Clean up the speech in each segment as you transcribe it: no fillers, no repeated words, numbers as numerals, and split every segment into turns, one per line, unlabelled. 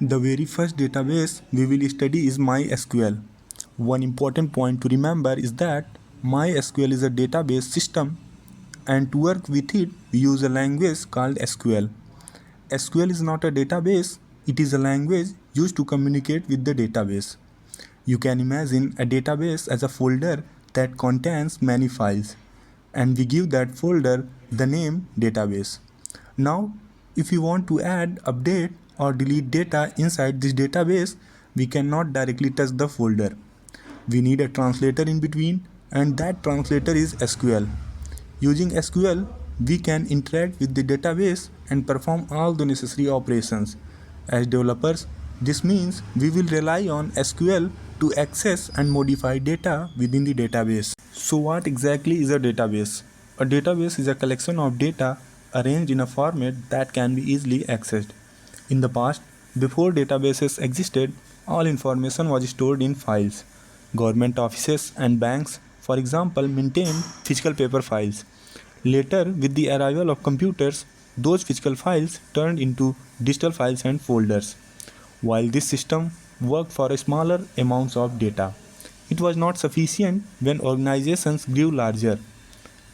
The very first database we will study is MySQL. One important point to remember is that MySQL is a database system, and to work with it we use a language called SQL. SQL is not a database, it is a language used to communicate with the database. You can imagine a database as a folder that contains many files, and we give that folder the name database. Now, if we want to add, update or delete data inside this database, we cannot directly touch the folder. We need a translator in between, and that translator is SQL. Using SQL, we can interact with the database and perform all the necessary operations. As developers, this means we will rely on SQL to access and modify data within the database. So what exactly is a database? A database is a collection of data arranged in a format that can be easily accessed. In the past, before databases existed, all information was stored in files. Government offices and banks, for example, maintained physical paper files. Later, with the arrival of computers, those physical files turned into digital files and folders. While this system worked for smaller amounts of data, it was not sufficient when organizations grew larger.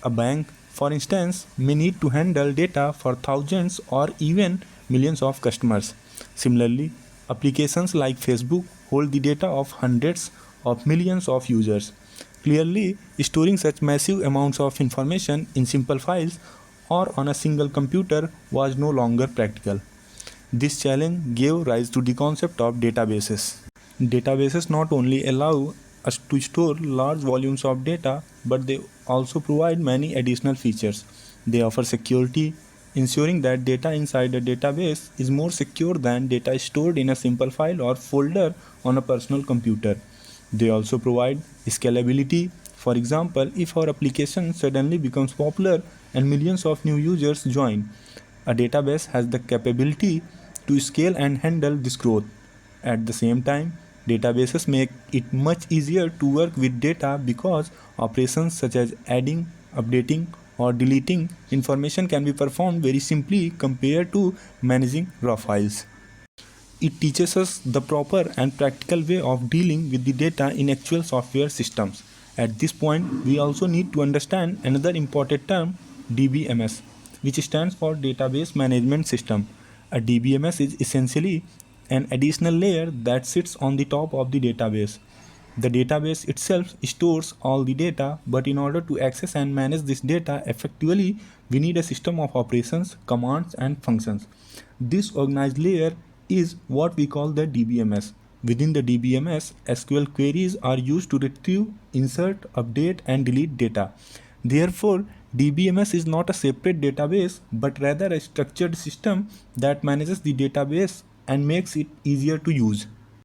A bank, for instance, may need to handle data for thousands or even millions of customers. Similarly, applications like Facebook hold the data of hundreds of millions of users. Clearly, storing such massive amounts of information in simple files or on a single computer was no longer practical. This challenge gave rise to the concept of databases. Databases not only allow us to store large volumes of data, but they also provide many additional features. They offer security, ensuring that data inside a database is more secure than data stored in a simple file or folder on a personal computer. They also provide scalability. For example, if our application suddenly becomes popular and millions of new users join, a database has the capability to scale and handle this growth. At the same time, databases make it much easier to work with data because operations such as adding, updating, or deleting information can be performed very simply compared to managing raw files. It teaches us the proper and practical way of dealing with the data in actual software systems. At this point, we also need to understand another important term, DBMS, which stands for Database Management System. A DBMS is essentially an additional layer that sits on the top of the database. The database itself stores all the data, but in order to access and manage this data effectively, we need a system of operations, commands, and functions. This organized layer is what we call the DBMS. Within the DBMS, SQL queries are used to retrieve, insert, update, and delete data. Therefore, DBMS is not a separate database, but rather a structured system that manages the database and makes it easier to use.